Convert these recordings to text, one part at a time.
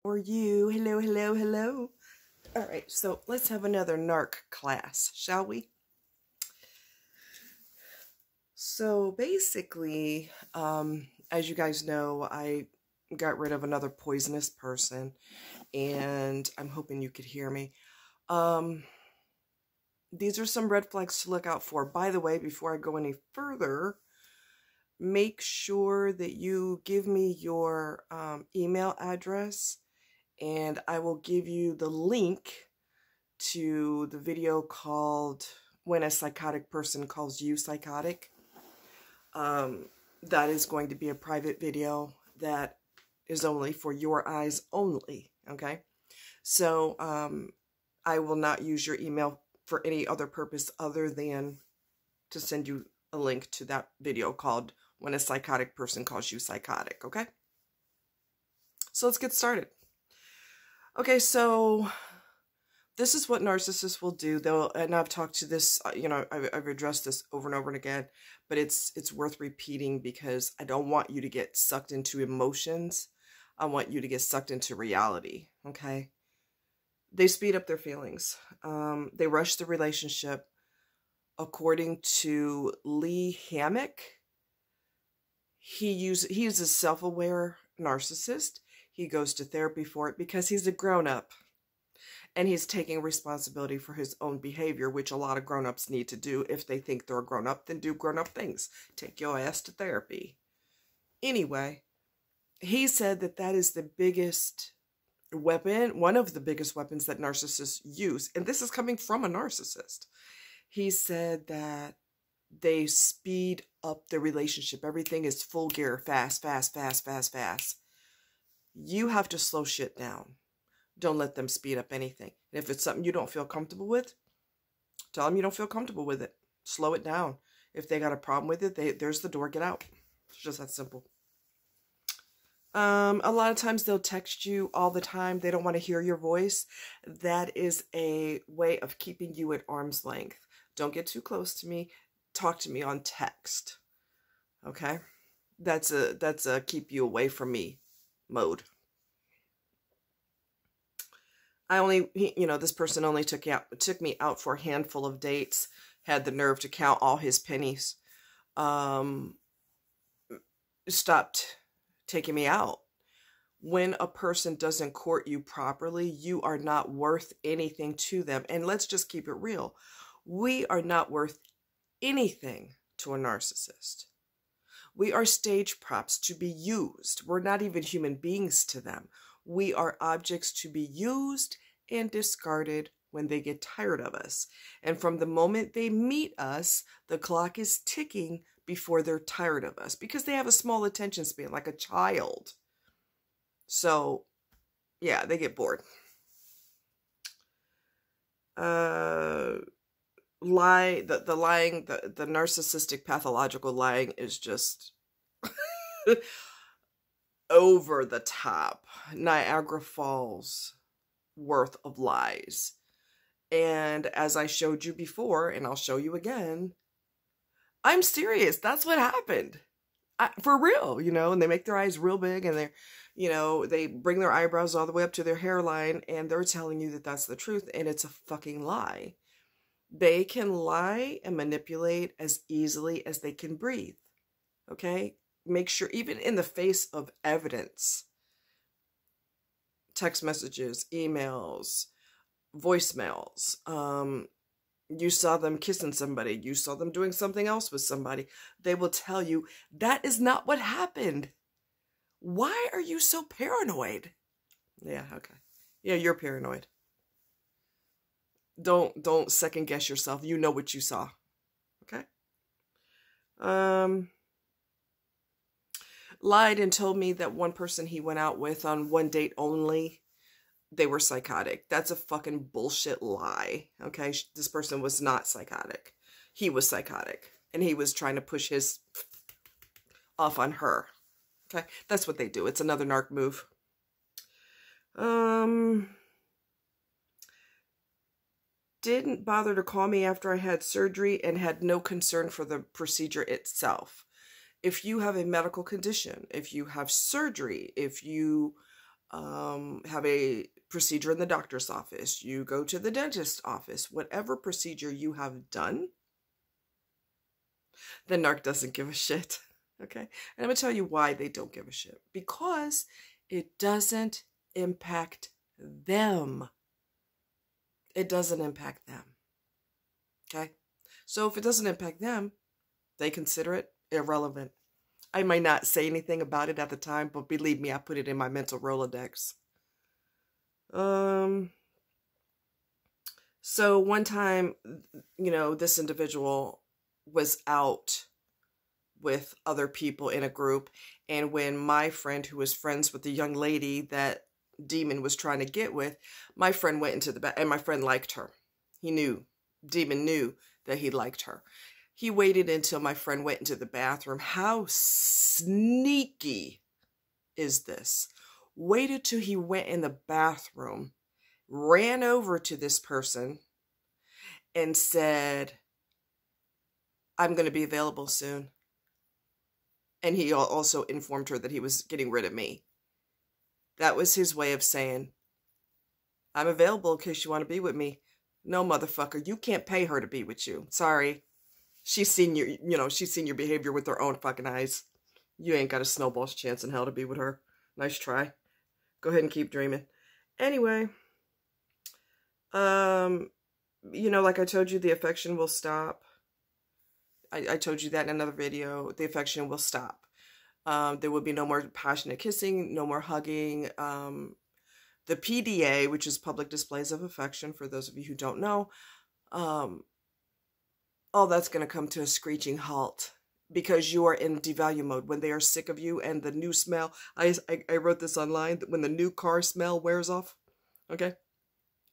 Or you. Hello, hello, hello. All right, so let's have another narc class, shall we? So basically, as you guys know, I got rid of another poisonous person, and I'm hoping you could hear me. These are some red flags to look out for. By the way, before I go any further, make sure that you give me your email address, and I will give you the link to the video called When a Psychotic Person Calls You Psychotic. That is going to be a private video that is only for your eyes only, okay? So I will not use your email for any other purpose other than to send you a link to that video called When a Psychotic Person Calls You Psychotic, okay? So let's get started. Okay, so this is what narcissists will do. And I've talked to this, I've addressed this over and over and again, but it's worth repeating because I don't want you to get sucked into emotions. I want you to get sucked into reality, okay? They speed up their feelings. They rush the relationship. According to Lee Hammock, he is a self-aware narcissist. He goes to therapy for it because he's a grown-up. And he's taking responsibility for his own behavior, which a lot of grown-ups need to do. If they think they're a grown-up, then do grown-up things. Take your ass to therapy. Anyway, he said that is the biggest weapon, one of the biggest weapons that narcissists use. And this is coming from a narcissist. He said that they speed up the relationship. Everything is full gear, fast, fast, fast, fast, fast. You have to slow shit down. Don't let them speed up anything. And if it's something you don't feel comfortable with, tell them you don't feel comfortable with it. Slow it down. If they got a problem with it, there's the door. Get out. It's just that simple. A lot of times they'll text you all the time. They don't want to hear your voice. That is a way of keeping you at arm's length. Don't get too close to me. Talk to me on text. Okay? That's a keep you away from me mode. This person only took me out for a handful of dates, had the nerve to count all his pennies, stopped taking me out. When a person doesn't court you properly, you are not worth anything to them. And let's just keep it real. We are not worth anything to a narcissist. We are stage props to be used. We're not even human beings to them. We are objects to be used and discarded when they get tired of us. And from the moment they meet us, the clock is ticking before they're tired of us because they have a small attention span, like a child. So, yeah, they get bored. The narcissistic pathological lying is just over the top. Niagara Falls worth of lies. And as I showed you before, and I'll show you again, I'm serious. That's what happened. For real, and they make their eyes real big and they bring their eyebrows all the way up to their hairline and they're telling you that that's the truth, and it's a fucking lie. They can lie and manipulate as easily as they can breathe. Okay? Make sure, even in the face of evidence, text messages, emails, voicemails, you saw them kissing somebody, you saw them doing something else with somebody, they will tell you that is not what happened. Why are you so paranoid? Yeah, okay. Yeah, you're paranoid. Don't second guess yourself. You know what you saw. Okay? Lied and told me that one person he went out with on one date only, they were psychotic. That's a fucking bullshit lie. Okay? This person was not psychotic. He was psychotic. And he was trying to push his off on her. Okay? That's what they do. It's another narc move. Didn't bother to call me after I had surgery and had no concern for the procedure itself. If you have a medical condition, if you have surgery, if you have a procedure in the doctor's office, you go to the dentist's office, whatever procedure you have done, the narc doesn't give a shit. Okay? And I'm going to tell you why they don't give a shit. Because it doesn't impact them. It doesn't impact them. Okay? So if it doesn't impact them, they consider it irrelevant. I might not say anything about it at the time, but believe me, I put it in my mental Rolodex. So one time, this individual was out with other people in a group, and when my friend, who was friends with the young lady that Demon was trying to get with, my friend went into the back, and my friend liked her. Demon knew that he liked her. He waited until my friend went into the bathroom. How sneaky is this? Waited till he went in the bathroom, ran over to this person, and said, "I'm going to be available soon." And he also informed her that he was getting rid of me. That was his way of saying, "I'm available in case you want to be with me." No, motherfucker, you can't pay her to be with you. Sorry. She's seen your behavior with her own fucking eyes. You ain't got a snowball's chance in hell to be with her. Nice try. Go ahead and keep dreaming. Anyway, like I told you, the affection will stop. I told you that in another video. The affection will stop. There will be no more passionate kissing, no more hugging. The PDA, which is public displays of affection, for those of you who don't know, all that's going to come to a screeching halt because you are in devalue mode. When they are sick of you and the new smell, I wrote this online, when the new car smell wears off, okay?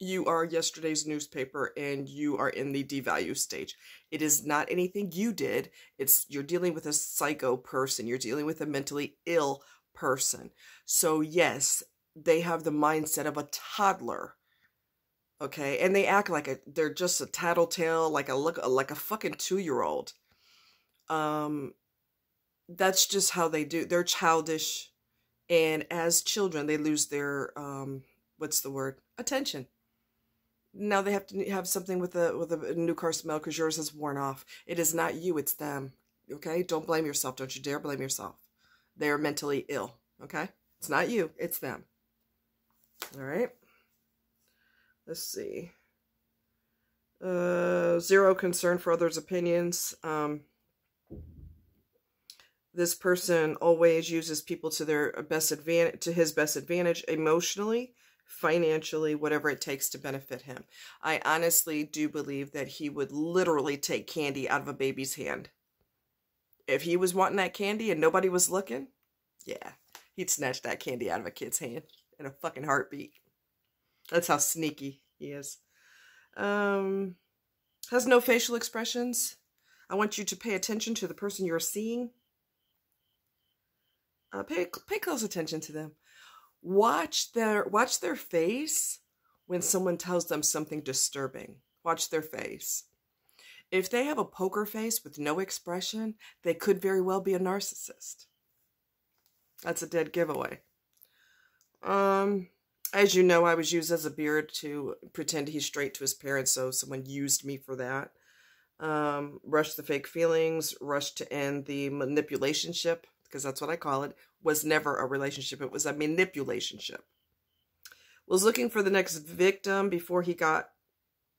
You are yesterday's newspaper and you are in the devalue stage. It is not anything you did. You're dealing with a psycho person. You're dealing with a mentally ill person. So yes, they have the mindset of a toddler. Okay, and they act like they're just a tattletale, like a fucking 2-year-old. That's just how they do. They're childish, and as children, they lose their attention. Now they have to have something with a new car smell because yours is worn off. It is not you, it's them. Okay, don't blame yourself. Don't you dare blame yourself. They are mentally ill. Okay, it's not you, it's them. All right. Let's see. Zero concern for others' opinions. This person always uses people to his best advantage, emotionally, financially, whatever it takes to benefit him. I honestly do believe that he would literally take candy out of a baby's hand. If he was wanting that candy and nobody was looking, yeah, he'd snatch that candy out of a kid's hand in a fucking heartbeat. That's how sneaky he is. Has no facial expressions. I want you to pay attention to the person you're seeing. Pay close attention to them. Watch their face when someone tells them something disturbing. Watch their face. If they have a poker face with no expression, they could very well be a narcissist. That's a dead giveaway. As you know, I was used as a beard to pretend he's straight to his parents, so someone used me for that. Rush the fake feelings, rush to end the manipulationship, because that's what I call it, was never a relationship. It was a manipulationship. Was looking for the next victim before he got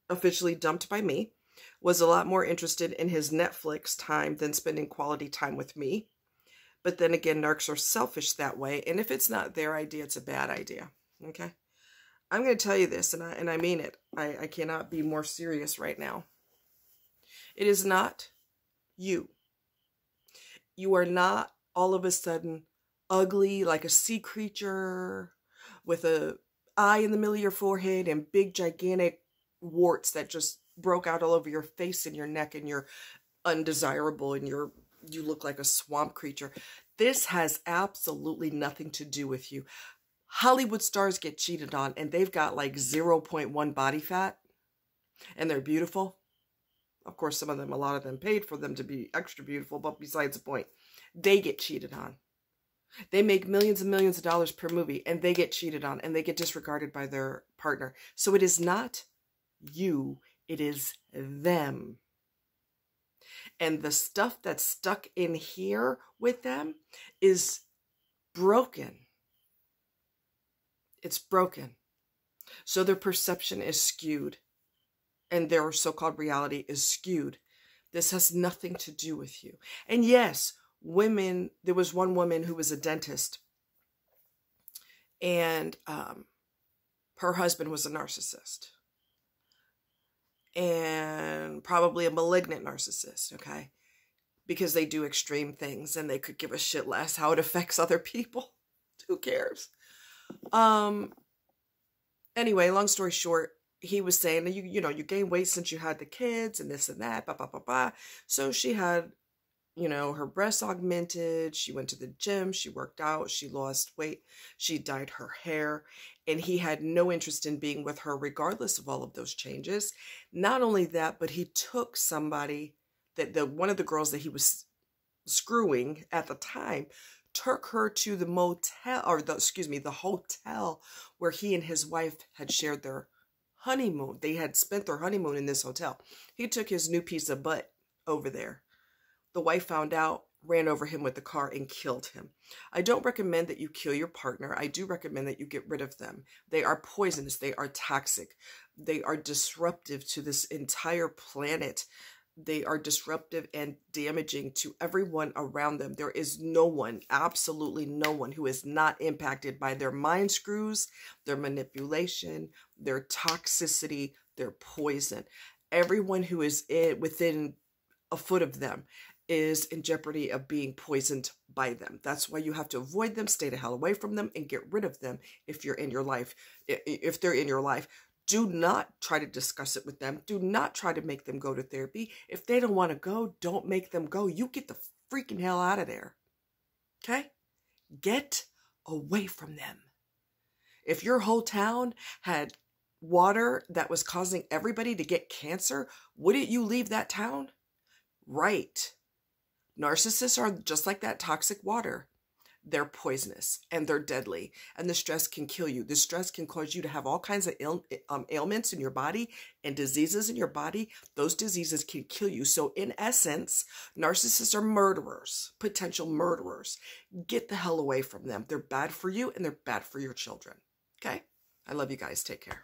officially dumped by me. Was a lot more interested in his Netflix time than spending quality time with me. But then again, narcs are selfish that way, and if it's not their idea, it's a bad idea. Okay? I'm going to tell you this, and I mean it. I cannot be more serious right now. It is not you. You are not all of a sudden ugly like a sea creature with a eye in the middle of your forehead and big gigantic warts that just broke out all over your face and your neck, and you're undesirable and you look like a swamp creature. This has absolutely nothing to do with you. Hollywood stars get cheated on and they've got like 0.1 body fat and they're beautiful. Of course, a lot of them paid for them to be extra beautiful, but besides the point, they get cheated on. They make millions and millions of dollars per movie, and they get cheated on, and they get disregarded by their partner. So it is not you, it is them. And the stuff that's stuck in here with them is broken. It's broken. So their perception is skewed, and their so-called reality is skewed. This has nothing to do with you. And yes, women, there was one woman who was a dentist, and her husband was a narcissist, and probably a malignant narcissist, okay? Because they do extreme things, and they could give a shit less how it affects other people. Who cares? Anyway, long story short, he was saying that you know, you gained weight since you had the kids and this and that, blah, blah, blah, blah. So she had, you know, her breasts augmented. She went to the gym. She worked out. She lost weight. She dyed her hair. And he had no interest in being with her regardless of all of those changes. Not only that, but he took somebody, one of the girls that he was screwing at the time, took her to the motel, or the hotel where he and his wife had shared their honeymoon. They had spent their honeymoon in this hotel. He took his new piece of butt over there. The wife found out, ran over him with the car, and killed him. I don't recommend that you kill your partner. I do recommend that you get rid of them. They are poisonous. They are toxic. They are disruptive to this entire planet. They are disruptive and damaging to everyone around them. There is no one, absolutely no one, who is not impacted by their mind screws, their manipulation, their toxicity, their poison. Everyone who is within a foot of them is in jeopardy of being poisoned by them. That's why you have to avoid them, stay the hell away from them, and get rid of them if you're in your life. If they're in your life, do not try to discuss it with them. Do not try to make them go to therapy. If they don't want to go, don't make them go. You get the freaking hell out of there. Okay? Get away from them. If your whole town had water that was causing everybody to get cancer, wouldn't you leave that town? Right. Narcissists are just like that toxic water. They're poisonous and they're deadly, and the stress can kill you. The stress can cause you to have all kinds of ailments in your body and diseases in your body. Those diseases can kill you. So in essence, narcissists are murderers, potential murderers. Get the hell away from them. They're bad for you and they're bad for your children. Okay? I love you guys. Take care.